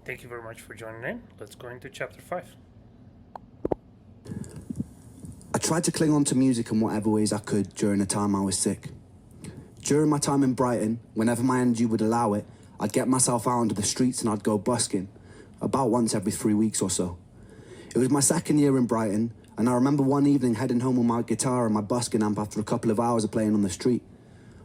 Thank you very much for joining in. Let's go into chapter 5. I tried to cling on to music in whatever ways I could during the time I was sick. During my time in Brighton, whenever my energy would allow it, I'd get myself out onto the streets and I'd go busking, about once every 3 weeks or so. It was my second year in Brighton, and I remember one evening heading home with my guitar and my busking amp after a couple of hours of playing on the street.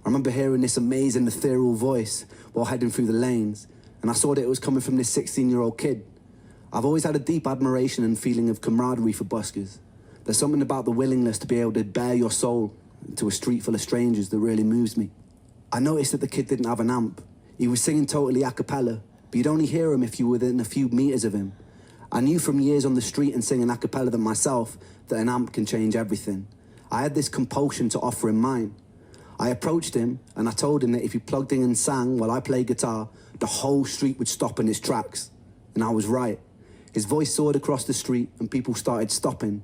I remember hearing this amazing ethereal voice while heading through the lanes, and I saw that it was coming from this 16-year-old kid. I've always had a deep admiration and feeling of camaraderie for buskers. There's something about the willingness to be able to bare your soul to a street full of strangers that really moves me. I noticed that the kid didn't have an amp. He was singing totally a cappella, but you'd only hear him if you were within a few meters of him. I knew from years on the street and singing a cappella than myself that an amp can change everything. I had this compulsion to offer him mine. I approached him and I told him that if he plugged in and sang while I played guitar, the whole street would stop in its tracks. And I was right. His voice soared across the street and people started stopping.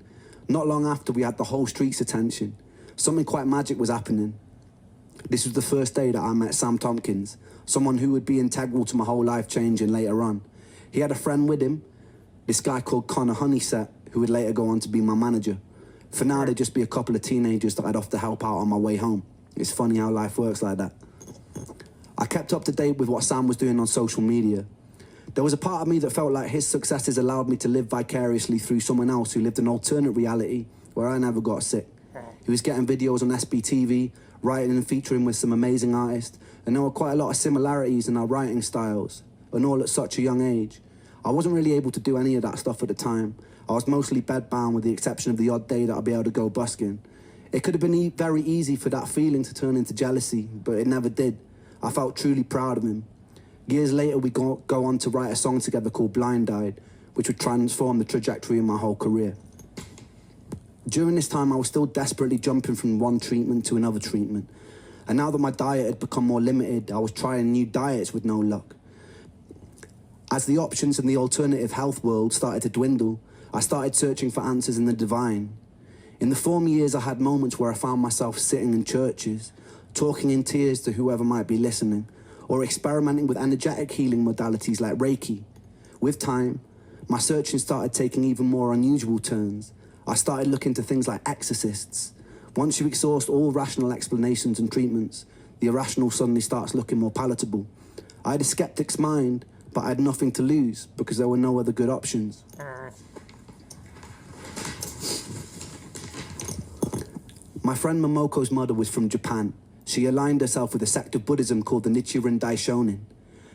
Not long after, we had the whole street's attention. Something quite magic was happening. This was the first day that I met Sam Tompkins, someone who would be integral to my whole life changing later on. He had a friend with him, this guy called Connor Honeysett, who would later go on to be my manager. For now, they'd just be a couple of teenagers that I'd have to help out on my way home. It's funny how life works like that. I kept up to date with what Sam was doing on social media. There was a part of me that felt like his successes allowed me to live vicariously through someone else who lived an alternate reality where I never got sick. He was getting videos on SBTV, writing and featuring with some amazing artists, and there were quite a lot of similarities in our writing styles, and all at such a young age. I wasn't really able to do any of that stuff at the time. I was mostly bedbound with the exception of the odd day that I'd be able to go busking. It could have been very easy for that feeling to turn into jealousy, but it never did. I felt truly proud of him. Years later, we go on to write a song together called Blind Eyed, which would transform the trajectory of my whole career. During this time, I was still desperately jumping from one treatment to another treatment. And now that my diet had become more limited, I was trying new diets with no luck. As the options in the alternative health world started to dwindle, I started searching for answers in the divine. In the former years, I had moments where I found myself sitting in churches, talking in tears to whoever might be listening, or experimenting with energetic healing modalities like Reiki. With time, my searching started taking even more unusual turns. I started looking to things like exorcists. Once you exhaust all rational explanations and treatments, the irrational suddenly starts looking more palatable. I had a skeptic's mind, but I had nothing to lose because there were no other good options. My friend Momoko's mother was from Japan. She aligned herself with a sect of Buddhism called the Nichiren Daishonin.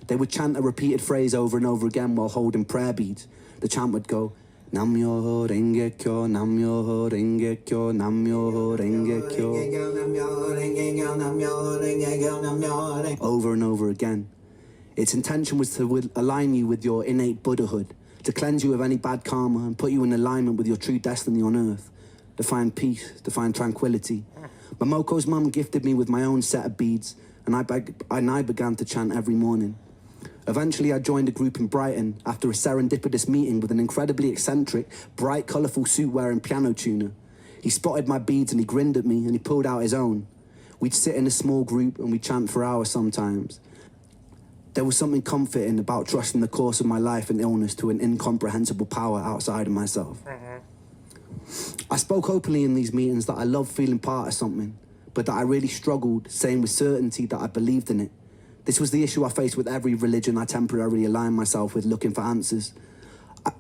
They would chant a repeated phrase over and over again while holding prayer beads. The chant would go, Nam-myoho Renge Kyo, Nam-myoho Renge Kyo, Nam-myoho Renge Kyo. Over and over again. Its intention was to align you with your innate Buddhahood, to cleanse you of any bad karma and put you in alignment with your true destiny on earth, to find peace, to find tranquility. Momoko's mum gifted me with my own set of beads, and I began to chant every morning. Eventually, I joined a group in Brighton after a serendipitous meeting with an incredibly eccentric, bright, colourful suit-wearing piano tuner. He spotted my beads and he grinned at me and he pulled out his own. We'd sit in a small group and we'd chant for hours sometimes. There was something comforting about trusting the course of my life and illness to an incomprehensible power outside of myself. I spoke openly in these meetings that I loved feeling part of something, but that I really struggled saying with certainty that I believed in it. This was the issue I faced with every religion I temporarily aligned myself with, looking for answers.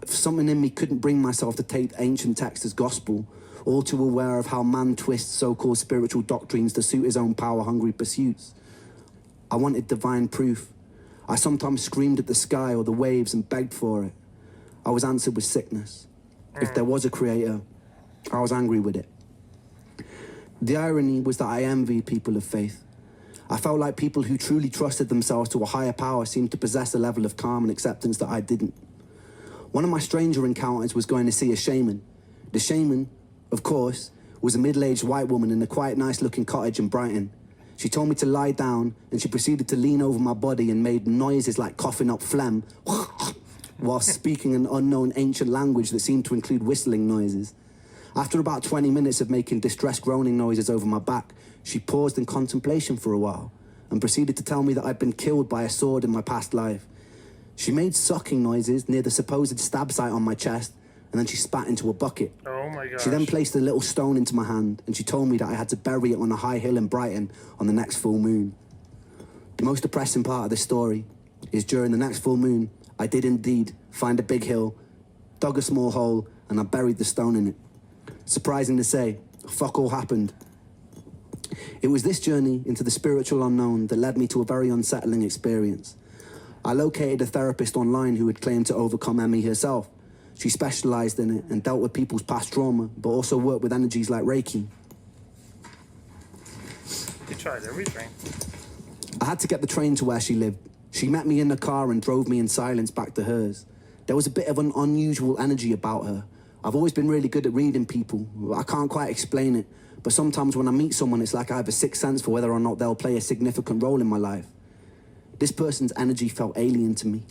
Something in me couldn't bring myself to take ancient texts as gospel, all too aware of how man twists so-called spiritual doctrines to suit his own power-hungry pursuits. I wanted divine proof. I sometimes screamed at the sky or the waves and begged for it. I was answered with sickness. If there was a creator, I was angry with it. The irony was that I envied people of faith. I felt like people who truly trusted themselves to a higher power seemed to possess a level of calm and acceptance that I didn't. One of my stranger encounters was going to see a shaman. The shaman, of course, was a middle-aged white woman in a quite nice-looking cottage in Brighton. She told me to lie down, and she proceeded to lean over my body and made noises like coughing up phlegm, while speaking an unknown ancient language that seemed to include whistling noises. After about 20 minutes of making distressed groaning noises over my back, she paused in contemplation for a while and proceeded to tell me that I'd been killed by a sword in my past life. She made sucking noises near the supposed stab site on my chest, and then she spat into a bucket. Oh my gosh. She then placed a little stone into my hand, and she told me that I had to bury it on a high hill in Brighton on the next full moon. The most depressing part of this story is during the next full moon, I did indeed find a big hill, dug a small hole, and I buried the stone in it. Surprising to say, fuck all happened. It was this journey into the spiritual unknown that led me to a very unsettling experience. I located a therapist online who had claimed to overcome ME herself. She specialised in it and dealt with people's past trauma, but also worked with energies like Reiki. You tried everything. I had to get the train to where she lived. She met me in the car and drove me in silence back to hers. There was a bit of an unusual energy about her. I've always been really good at reading people. I can't quite explain it, but sometimes when I meet someone, it's like I have a sixth sense for whether or not they'll play a significant role in my life. This person's energy felt alien to me.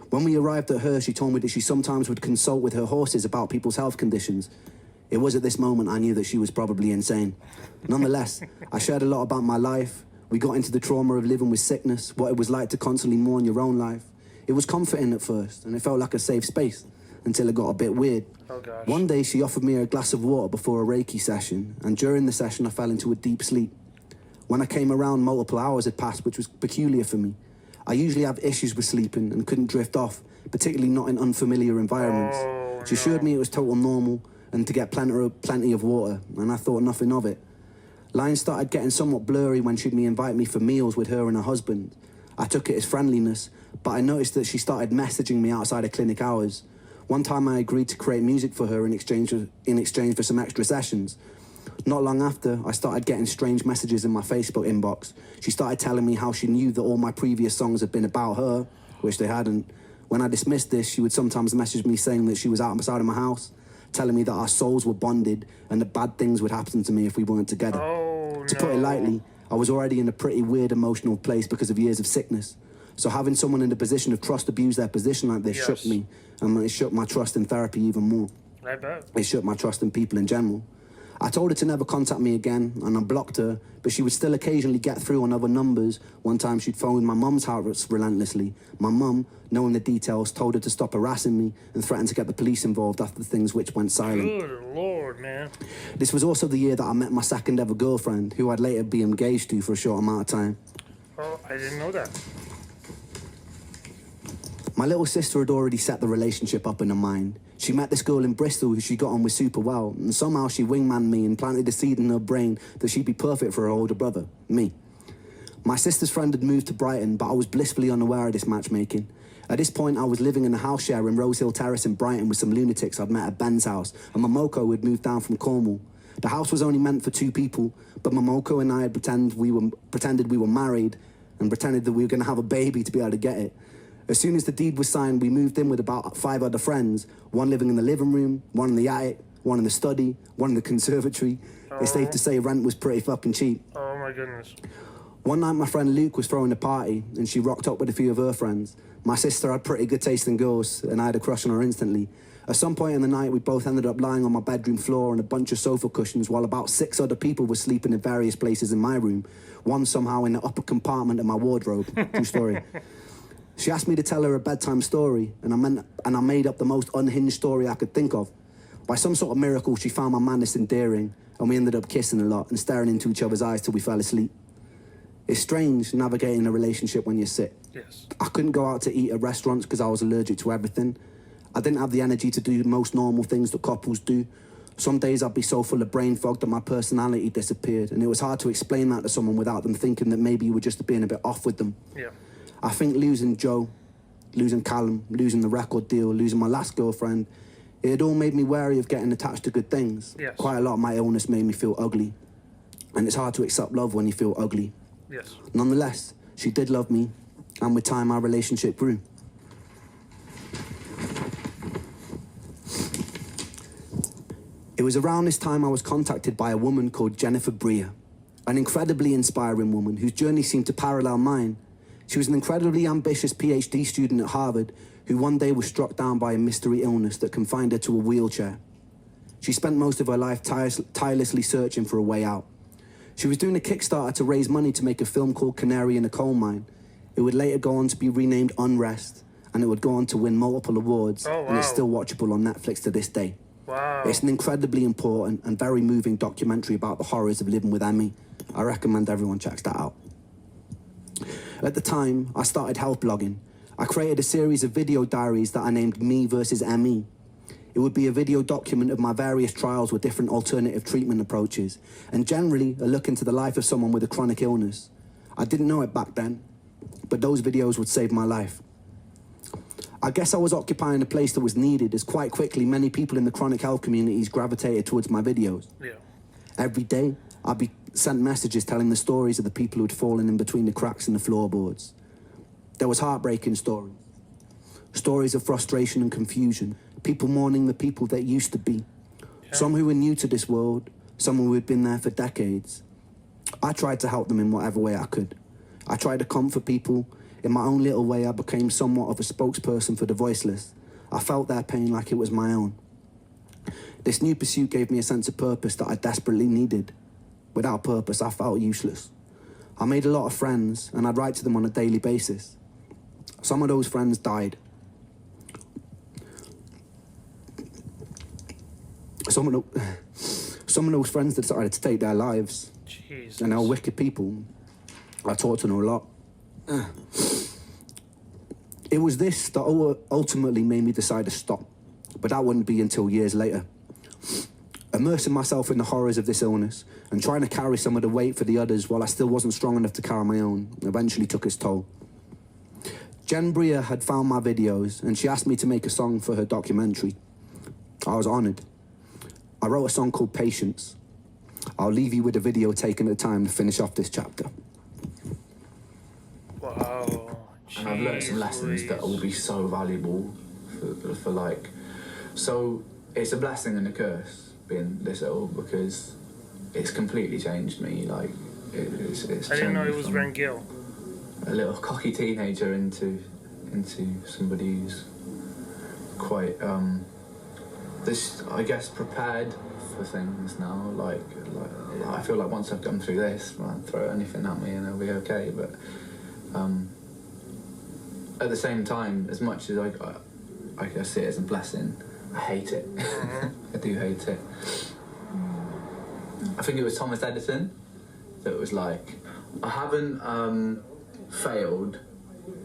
When we arrived at her, she told me that she sometimes would consult with her horses about people's health conditions. It was at this moment I knew that she was probably insane. Nonetheless, I shared a lot about my life. We got into the trauma of living with sickness, what it was like to constantly mourn your own life. It was comforting at first, and it felt like a safe space, until it got a bit weird. Oh gosh. One day, she offered me a glass of water before a Reiki session, and during the session, I fell into a deep sleep. When I came around, multiple hours had passed, which was peculiar for me. I usually have issues with sleeping and couldn't drift off, particularly not in unfamiliar environments. Oh, She assured me it was total normal and to get plenty of water, and I thought nothing of it. Lines started getting somewhat blurry when she'd invite me for meals with her and her husband. I took it as friendliness, but I noticed that she started messaging me outside of clinic hours. One time I agreed to create music for her in exchange for some extra sessions. Not long after, I started getting strange messages in my Facebook inbox. She started telling me how she knew that all my previous songs had been about her, which they hadn't. When I dismissed this, she would sometimes message me saying that she was outside of my house, telling me that our souls were bonded and that bad things would happen to me if we weren't together. Oh, To put it lightly, I was already in a pretty weird emotional place because of years of sickness. So having someone in the position of trust abuse their position like this shook me, and it shook my trust in therapy even more. I bet. It shook my trust in people in general. I told her to never contact me again, and I blocked her, but she would still occasionally get through on other numbers. One time she'd phoned my mum's house relentlessly. My mum, knowing the details, told her to stop harassing me and threatened to get the police involved after things which went silent. Good Lord, man. This was also the year that I met my second ever girlfriend, who I'd later be engaged to for a short amount of time. Oh, I didn't know that. My little sister had already set the relationship up in her mind. She met this girl in Bristol who she got on with super well, and somehow she wingmanned me and planted the seed in her brain that she'd be perfect for her older brother, me. My sister's friend had moved to Brighton, but I was blissfully unaware of this matchmaking. At this point, I was living in a house share in Rose Hill Terrace in Brighton with some lunatics I'd met at Ben's house, and Momoko had moved down from Cornwall. The house was only meant for 2 people, but Momoko and I had pretended we were married and pretended that we were going to have a baby to be able to get it. As soon as the deed was signed, we moved in with about 5 other friends, one living in the living room, one in the attic, one in the study, one in the conservatory. It's safe to say rent was pretty fucking cheap. Oh my goodness. One night my friend Luke was throwing a party and she rocked up with a few of her friends. My sister had pretty good taste in girls and I had a crush on her instantly. At some point in the night, we both ended up lying on my bedroom floor on a bunch of sofa cushions while about 6 other people were sleeping in various places in my room, one somehow in the upper compartment of my wardrobe. True story. She asked me to tell her a bedtime story, and I made up the most unhinged story I could think of. By some sort of miracle, she found my madness endearing, and we ended up kissing a lot and staring into each other's eyes till we fell asleep. It's strange navigating a relationship when you're sick. Yes. I couldn't go out to eat at restaurants because I was allergic to everything. I didn't have the energy to do most normal things that couples do. Some days I'd be so full of brain fog that my personality disappeared, and it was hard to explain that to someone without them thinking that maybe you were just being a bit off with them. Yeah. I think losing Joe, losing Callum, losing the record deal, losing my last girlfriend, it had all made me wary of getting attached to good things. Yes. Quite a lot of my illness made me feel ugly. And it's hard to accept love when you feel ugly. Yes. Nonetheless, she did love me, and with time our relationship grew. It was around this time I was contacted by a woman called Jennifer Breer, an incredibly inspiring woman whose journey seemed to parallel mine. She was an incredibly ambitious PhD student at Harvard who one day was struck down by a mystery illness that confined her to a wheelchair. She spent most of her life tirelessly searching for a way out. She was doing a Kickstarter to raise money to make a film called Canary in a Coal Mine. It would later go on to be renamed Unrest, and it would go on to win multiple awards, Oh, and it's wow. still watchable on Netflix to this day. Wow. It's an incredibly important and very moving documentary about the horrors of living with ME. I recommend everyone checks that out. At the time, I started health blogging. I created a series of video diaries that I named Me versus ME. It would be a video document of my various trials with different alternative treatment approaches, and generally a look into the life of someone with a chronic illness. I didn't know it back then, but those videos would save my life. I guess I was occupying a place that was needed, as quite quickly many people in the chronic health communities gravitated towards my videos. Yeah. Every day, I'd be sent messages telling the stories of the people who'd fallen in between the cracks in the floorboards. There was heartbreaking stories. Stories of frustration and confusion. People mourning the people that used to be. Some who were new to this world. Some who had been there for decades. I tried to help them in whatever way I could. I tried to comfort people. In my own little way, I became somewhat of a spokesperson for the voiceless. I felt their pain like it was my own. This new pursuit gave me a sense of purpose that I desperately needed. Without purpose, I felt useless. I made a lot of friends, and I'd write to them on a daily basis. Some of those friends died. Some of those friends decided to take their lives. Jesus. And they were wicked people. I talked to them a lot. It was this that ultimately made me decide to stop. But that wouldn't be until years later. Immersing myself in the horrors of this illness and trying to carry some of the weight for the others while I still wasn't strong enough to carry my own eventually took its toll. Jen Bria had found my videos and she asked me to make a song for her documentary. I was honoured. I wrote a song called Patience. I'll leave you with a video taken at a time to finish off this chapter. Wow. And I've learned some lessons that will be so valuable for like... So it's a blessing and a curse being this ill because it's completely changed me. Like, it's I didn't know changed it was from Van Gill. a little cocky teenager into somebody who's quite, this, I guess, prepared for things now. Like I feel like once I've gone through this, I'll throw anything at me and it'll be okay. But at the same time, as much as I see it as a blessing, I hate it. I do hate it. I think it was Thomas Edison that was like, I haven't failed,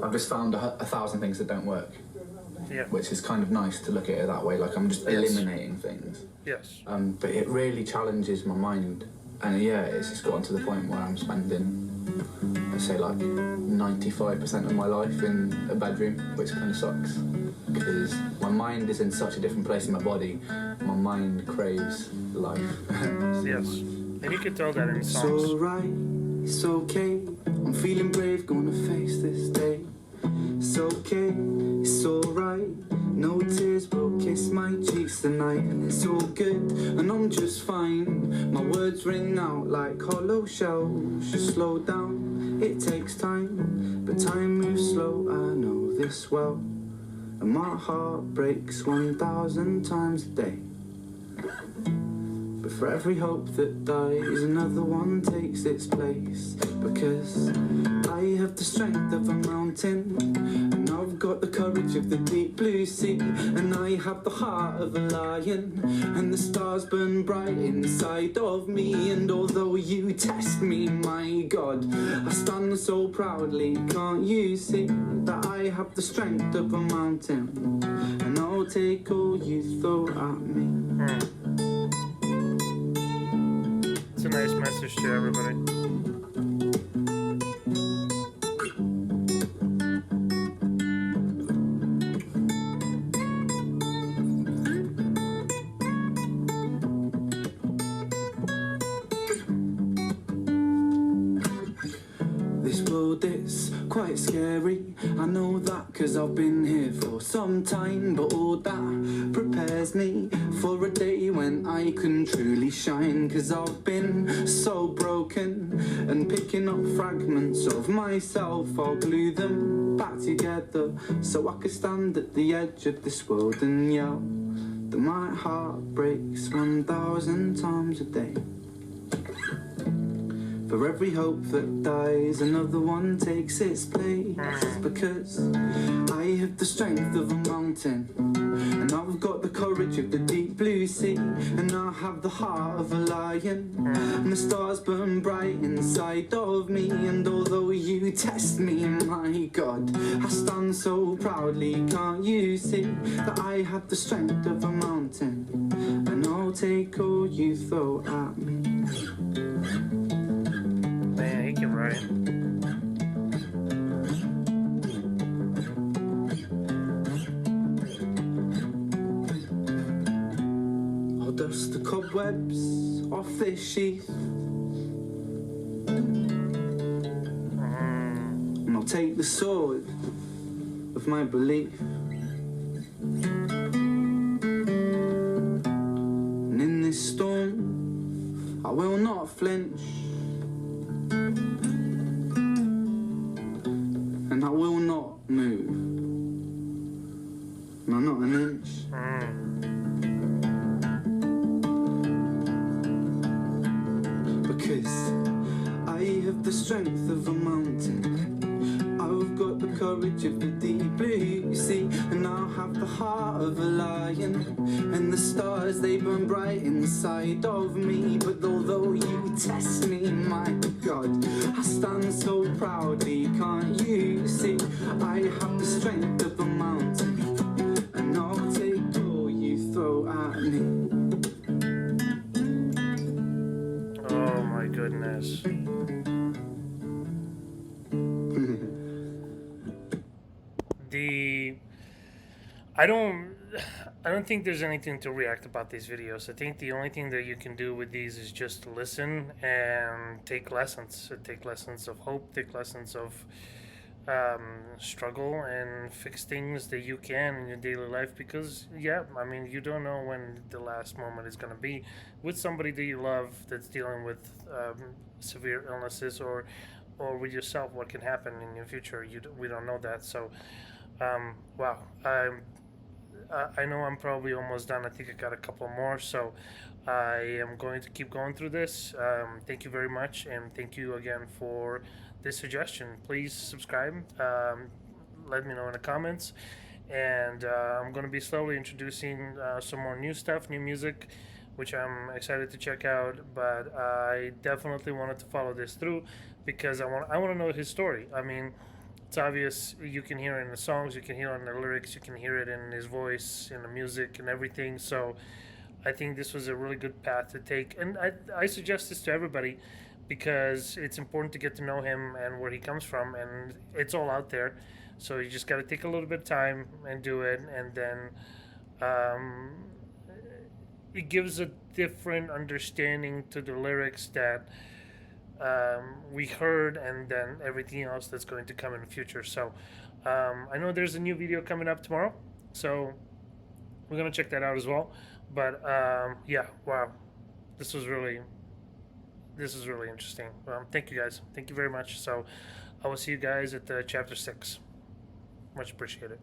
I've just found 1,000 things that don't work. Yeah. Which is kind of nice to look at it that way, like I'm just eliminating things. Yes. But it really challenges my mind. And yeah, it's just gotten to the point where I'm spending, let's say, like 95% of my life in a bedroom, which kind of sucks. Because my mind is in such a different place in my body. My mind craves life. Yes. And you can tell that in It's songs. alright, it's okay. I'm feeling brave, gonna face this day. It's okay, it's alright. No tears will kiss my cheeks tonight. And it's all good, and I'm just fine. My words ring out like hollow shells. Just slow down, it takes time. But time moves slow, I know this well. And my heart breaks 1,000 times a day. But for every hope that dies, another one takes its place. Because I have the strength of a mountain, and I've got the courage of the deep blue sea, and I have the heart of a lion, and the stars burn bright inside of me. And although you test me, my God, I stand so proudly. Can't you see that I have the strength of a mountain, and I'll take all you throw at me. It's a nice message to everybody. This world is quite scary, I know that, cause I've been here for some time. But all that prepares me for a day when I can truly shine. Cause I've been so broken, and picking up fragments of myself, I'll glue them back together, so I can stand at the edge of this world and yell that my heart breaks 1,000 times a day. For every hope that dies, another one takes its place. Because I have the strength of a mountain, and I've got the courage of the deep blue sea, and I have the heart of a lion, and the stars burn bright inside of me. And although you test me, my God, I stand so proudly. Can't you see that I have the strength of a mountain, and I'll take all you throw at me. Man, he can write. I'll dust the cobwebs off this sheath, and I'll take the sword of my belief, and in this storm I will not flinch, and I will not move, no, not an inch. Because I have the strength of a mountain, I've got the courage of the deep blue sea, and I'll have the heart of a lion, and the stars they burn bright inside of me. But although you test me, my God, I stand so proudly. Can't you see I have the strength of a mountain, and I'll take all you throw at me. Oh my goodness. I don't think there's anything to react about these videos. I think the only thing that you can do with these is just listen and take lessons. Take lessons of hope, take lessons of struggle, and fix things that you can in your daily life. Because yeah, I mean, you don't know when the last moment is going to be with somebody that you love that's dealing with severe illnesses, or with yourself, what can happen in your future. We don't know that. So wow, I know I'm probably almost done. I think I got a couple more, so I am going to keep going through this. Thank you very much, and thank you again for this suggestion. Please subscribe. Let me know in the comments, and I'm going to be slowly introducing some more new stuff, new music, which I'm excited to check out. But I definitely wanted to follow this through because I want to know his story. I mean, it's obvious. You can hear it in the songs, you can hear it in the lyrics, you can hear it in his voice, in the music, and everything. So I think this was a really good path to take, and I suggest this to everybody because it's important to get to know him and where he comes from, and it's all out there. So you just got to take a little bit of time and do it, and then it gives a different understanding to the lyrics that we heard, and then everything else that's going to come in the future. So I know there's a new video coming up tomorrow, so we're gonna check that out as well. But yeah, wow, this was really interesting. Thank you guys, thank you very much. So I will see you guys at the chapter 6. Much appreciated.